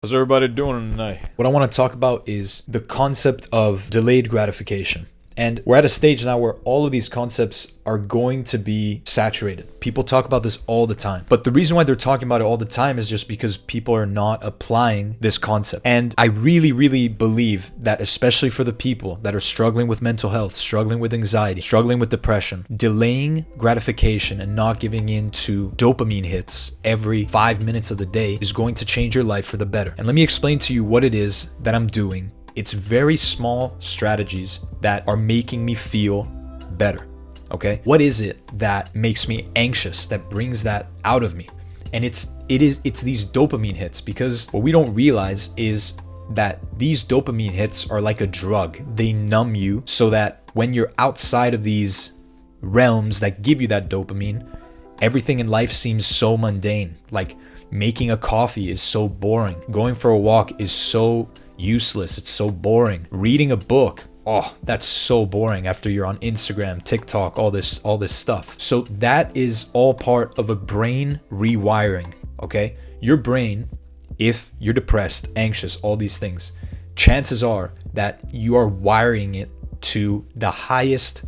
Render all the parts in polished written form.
How's everybody doing tonight? What I want to talk about is the concept of delayed gratification. And we're at a stage now where all of these concepts are going to be saturated. People talk about this all the time. But the reason why they're talking about it all the time is just because people are not applying this concept. And I really, really believe that, especially for the people that are struggling with mental health, struggling with anxiety, struggling with depression, delaying gratification and not giving in to dopamine hits every 5 minutes of the day is going to change your life for the better. And let me explain to you what it is that I'm doing. It's very small strategies that are making me feel better, okay? What is it that makes me anxious, that brings that out of me? And it's these dopamine hits, because what we don't realize is that these dopamine hits are like a drug. They numb you so that when you're outside of these realms that give you that dopamine, everything in life seems so mundane. Like making a coffee is so boring. Going for a walk is so useless. It's so boring. Reading a book, oh, that's so boring after you're on Instagram, TikTok, all this stuff. So that is all part of a brain rewiring, okay? Your brain, if you're depressed, anxious, all these things, chances are that you are wiring it to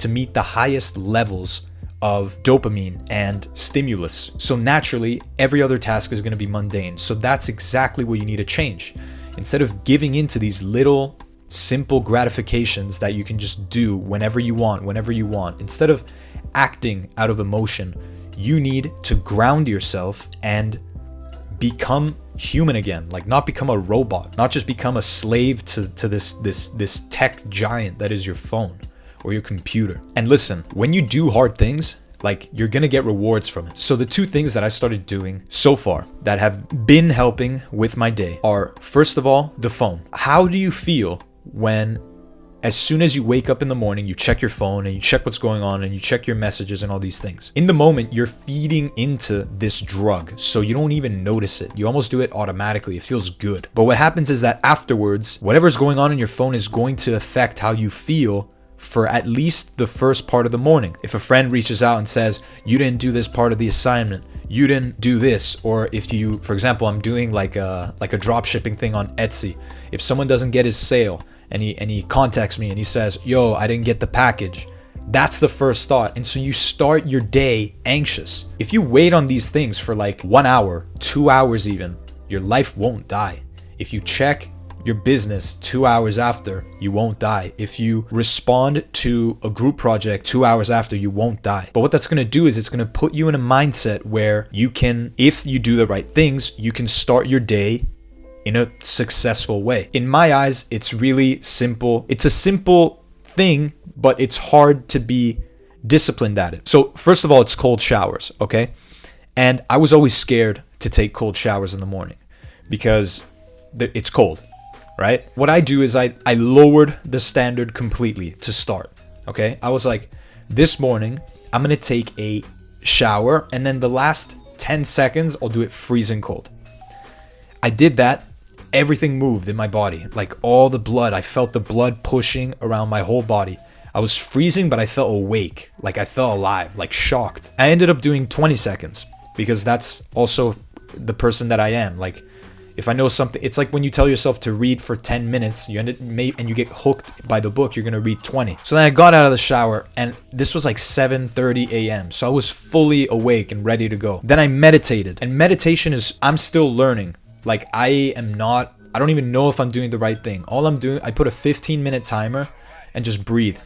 meet the highest levels of dopamine and stimulus. So naturally, every other task is going to be mundane. So that's exactly what you need to change. Instead of giving into these little simple gratifications that you can just do whenever you want, instead of acting out of emotion, you need to ground yourself and become human again. Like, not become a robot, not just become a slave to this tech giant that is your phone or your computer. And listen, when you do hard things, like, you're gonna get rewards from it. So the two things that I started doing so far that have been helping with my day are, first of all, the phone. How do you feel when, as soon as you wake up in the morning, you check your phone and you check what's going on and you check your messages and all these things? In the moment, you're feeding into this drug, so you don't even notice it. You almost do it automatically. It feels good. But what happens is that afterwards, whatever's going on in your phone is going to affect how you feel for at least the first part of the morning. If a friend reaches out and says, you didn't do this part of the assignment, you didn't do this, or if you, for example, I'm doing like a drop shipping thing on Etsy. If someone doesn't get his sale and he contacts me and he says, yo, I didn't get the package, that's the first thought. And so you start your day anxious. If you wait on these things for like 1 hour, 2 hours even, your life won't die. If you check your business 2 hours after, you won't die. If you respond to a group project 2 hours after, you won't die. But what that's going to do is it's going to put you in a mindset where you can, if you do the right things, you can start your day in a successful way. In my eyes, it's really simple. It's a simple thing, but it's hard to be disciplined at it. So first of all, it's cold showers, okay? And I was always scared to take cold showers in the morning because it's cold. Right? What I do is I lowered the standard completely to start. Okay? I was like, this morning, I'm going to take a shower, and then the last 10 seconds, I'll do it freezing cold. I did that. Everything moved in my body. Like all the blood, I felt the blood pushing around my whole body. I was freezing, but I felt awake. Like I felt alive, like shocked. I ended up doing 20 seconds because that's also the person that I am. Like, if I know something, it's like when you tell yourself to read for 10 minutes, and you get hooked by the book, you're going to read 20. So then I got out of the shower, and this was like 7:30 a.m. So I was fully awake and ready to go. Then I meditated, and meditation is, I'm still learning. Like I don't even know if I'm doing the right thing. All I'm doing, I put a 15-minute timer and just breathe.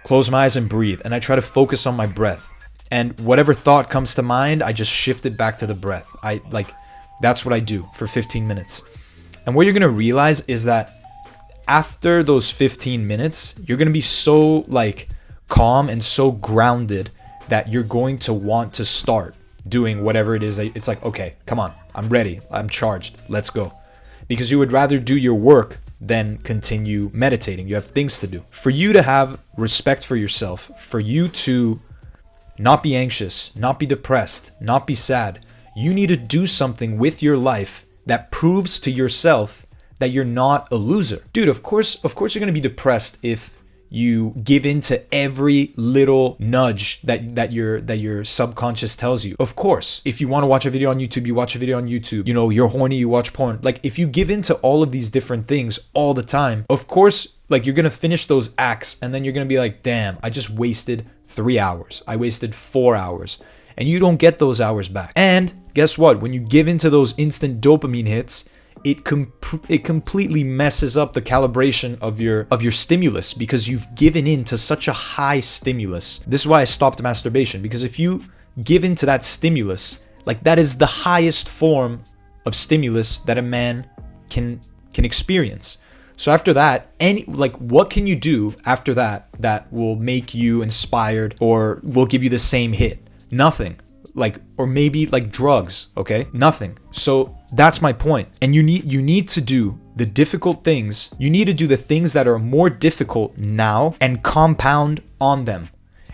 Close my eyes and breathe. And I try to focus on my breath. And whatever thought comes to mind, I just shift it back to the breath. That's what I do for 15 minutes. And what you're going to realize is that after those 15 minutes, you're going to be so like calm and so grounded that you're going to want to start doing whatever it is. It's like, okay, come on, I'm ready. I'm charged. Let's go. Because you would rather do your work than continue meditating. You have things to do. For you to have respect for yourself, for you to not be anxious, not be depressed, not be sad, you need to do something with your life that proves to yourself that you're not a loser. Dude, of course you're going to be depressed if you give in to every little nudge that your subconscious tells you. Of course, if you want to watch a video on YouTube, you watch a video on YouTube. You know, you're horny, you watch porn. Like, if you give in to all of these different things all the time, of course, like, you're gonna finish those acts and then you're gonna be like, damn, I just wasted 3 hours. I wasted 4 hours. And you don't get those hours back. And guess what? When you give into those instant dopamine hits, it completely messes up the calibration of your stimulus, because you've given in to such a high stimulus. This is why I stopped masturbation, because if you give into that stimulus, like, that is the highest form of stimulus that a man can experience. So after that, what can you do after that will make you inspired or will give you the same hit? Nothing. Or maybe like drugs, okay? Nothing. So that's my point. And you need to do the difficult things. You need to do the things that are more difficult now and compound on them.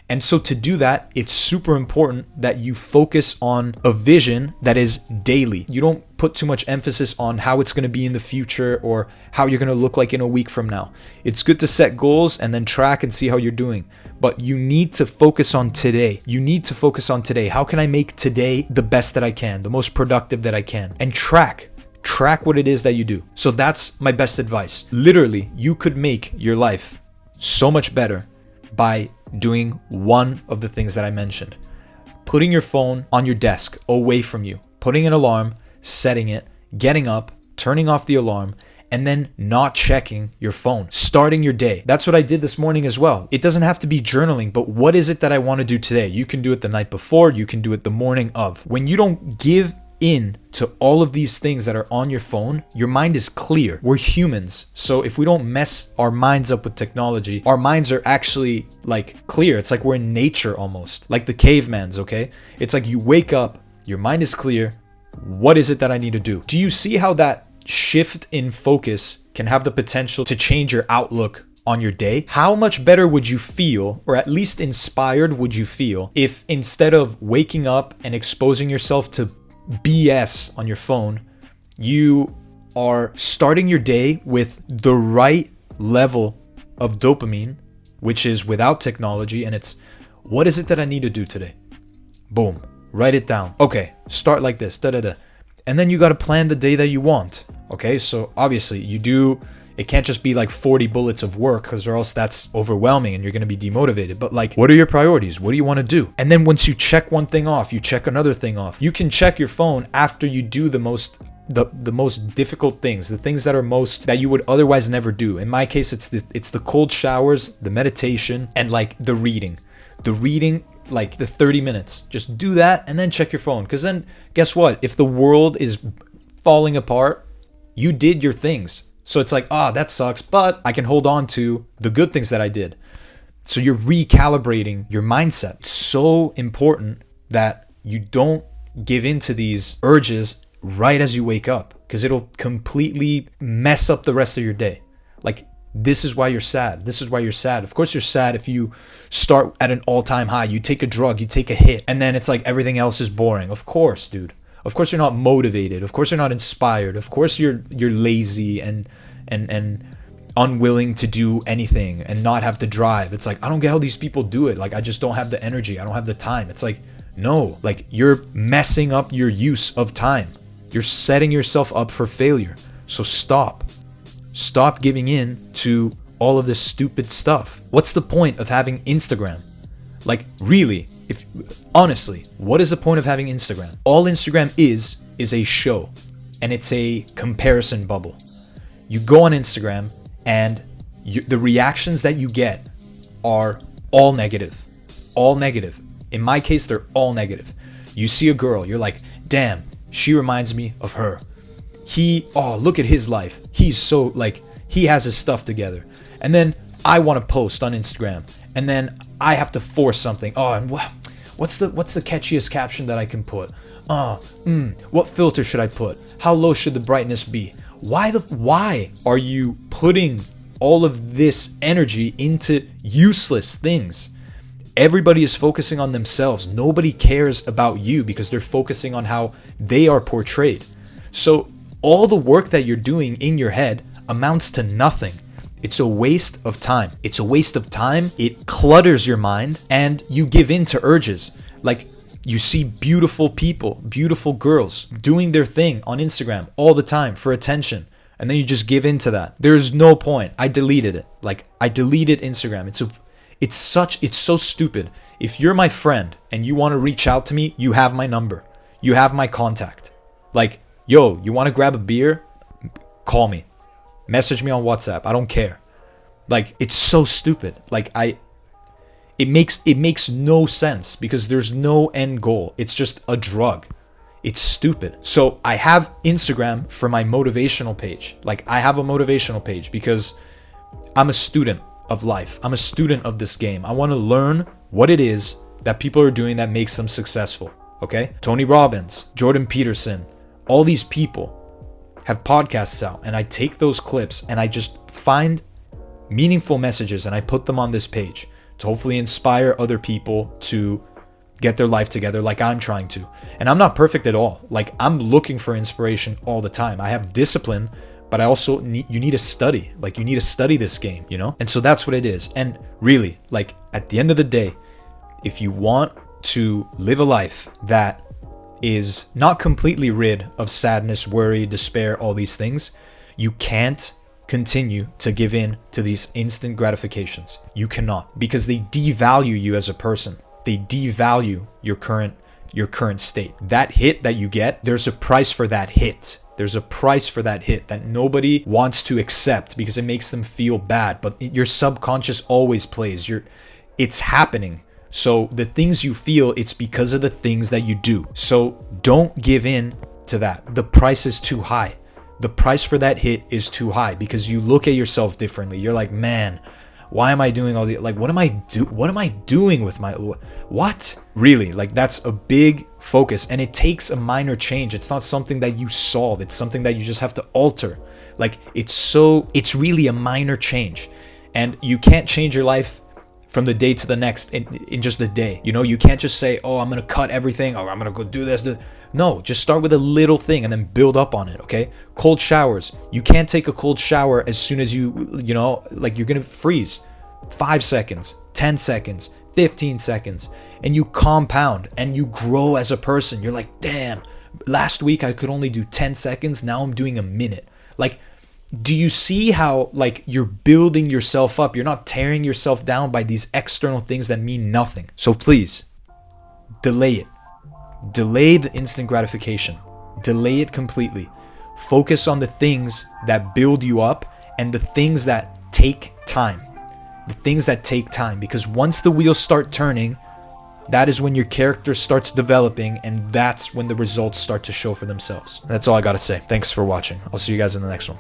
And so to do that, it's super important that you focus on a vision that is daily. You don't put too much emphasis on how it's going to be in the future or how you're going to look like in a week from now. It's good to set goals and then track and see how you're doing. But you need to focus on today. You need to focus on today. How can I make today the best that I can, the most productive that I can? And track what it is that you do. So that's my best advice. Literally, you could make your life so much better by doing one of the things that I mentioned. Putting your phone on your desk away from you, putting an alarm, setting it, getting up, turning off the alarm, and then not checking your phone, starting your day. That's what I did this morning as well. It doesn't have to be journaling, but what is it that I want to do today? You can do it the night before, you can do it the morning of. When you don't give in to all of these things that are on your phone, your mind is clear. We're humans, so if we don't mess our minds up with technology, our minds are actually like clear. It's like we're in nature almost, like the cavemans, okay? It's like you wake up, your mind is clear. What is it that I need to do? Do you see how that shift in focus can have the potential to change your outlook on your day? How much better would you feel, or at least inspired would you feel, if instead of waking up and exposing yourself to BS on your phone, you are starting your day with the right level of dopamine, which is without technology, and it's, what is it that I need to do today? Boom, write it down. Okay, start like this, and then you got to plan the day that you want. Okay, so obviously it can't just be like 40 bullets of work, because or else that's overwhelming and you're going to be demotivated. But like, what are your priorities? What do you want to do? And then once you check one thing off, you check another thing off. You can check your phone after you do the most difficult things, the things that you would otherwise never do. In my case, it's the cold showers, the meditation, and like the reading, like the 30 minutes. Just do that and then check your phone. Because then guess what? If the world is falling apart, you did your things. So it's like, that sucks, but I can hold on to the good things that I did. So you're recalibrating your mindset. It's so important that you don't give in to these urges right as you wake up, because it'll completely mess up the rest of your day. Like, this is why you're sad. This is why you're sad. Of course you're sad if you start at an all-time high. You take a drug, you take a hit, and then it's like everything else is boring. Of course, dude. Of course you're not motivated. Of course you're not inspired. Of course you're lazy and unwilling to do anything and not have the drive. It's like, I don't get how these people do it. Like, I just don't have the energy. I don't have the time. It's like, no, like, you're messing up your use of time. You're setting yourself up for failure. So stop giving in to all of this stupid stuff. What's the point of having Instagram? Like, really, honestly, what is the point of having Instagram? All Instagram is a show, and it's a comparison bubble. You go on Instagram, and the reactions that you get are all negative. All negative. In my case, they're all negative. You see a girl, you're like, damn, she reminds me of her. Look at his life. He's so, like, he has his stuff together. And then I want to post on Instagram, and then I have to force something. And what's the catchiest caption that I can put? What filter should I put? How low should the brightness be? Why are you putting all of this energy into useless things? Everybody is focusing on themselves. Nobody cares about you because they're focusing on how they are portrayed. So all the work that you're doing in your head amounts to nothing. It's a waste of time. It's a waste of time. It clutters your mind and you give in to urges. Like, you see beautiful people, beautiful girls doing their thing on Instagram all the time for attention. And then you just give in to that. There's no point. I deleted it. Like, I deleted Instagram. It's so stupid. If you're my friend and you want to reach out to me, you have my number. You have my contact. Like, yo, you want to grab a beer? Call me. Message me on WhatsApp. I don't care. Like, it's so stupid. Like, it makes no sense because there's no end goal. It's just a drug. It's stupid. So I have Instagram for my motivational page. Like, I have a motivational page because I'm a student of life. I'm a student of this game. I want to learn what it is that people are doing that makes them successful. Okay? Tony Robbins, Jordan Peterson, all these people have podcasts out, and I take those clips and I just find meaningful messages and I put them on this page to hopefully inspire other people to get their life together like I'm trying to. And I'm not perfect at all. Like, I'm looking for inspiration all the time. I have discipline, but I also you need to study. Like, you need to study this game, you know? And so that's what it is. And really, like, at the end of the day, if you want to live a life that is not completely rid of sadness, worry, despair, all these things, you can't continue to give in to these instant gratifications. You cannot, because they devalue you as a person. They devalue your current state. That hit that you get, there's a price for that hit. There's a price for that hit that nobody wants to accept because it makes them feel bad. But your subconscious always plays. It's happening. So the things you feel, it's because of the things that you do. So don't give in to that. The price is too high. The price for that hit is too high because you look at yourself differently. You're like, man, why am I doing all the, like, what am I doing with my, what? Really, like, that's a big focus, and it takes a minor change. It's not something that you solve. It's something that you just have to alter. Like, it's really a minor change, and you can't change your life from the day to the next in just a day. You know, you can't just say, oh, I'm going to cut everything, or I'm going to go do this. No, just start with a little thing and then build up on it, okay? Cold showers. You can't take a cold shower as soon as you know, like, you're going to freeze. 5 seconds, 10 seconds, 15 seconds, and you compound and you grow as a person. You're like, damn, last week I could only do 10 seconds. Now I'm doing a minute. Like, do you see how, like, you're building yourself up? You're not tearing yourself down by these external things that mean nothing. So please, delay it. Delay the instant gratification. Delay it completely. Focus on the things that build you up and the things that take time. The things that take time. Because once the wheels start turning, that is when your character starts developing, and that's when the results start to show for themselves. That's all I gotta say. Thanks for watching. I'll see you guys in the next one.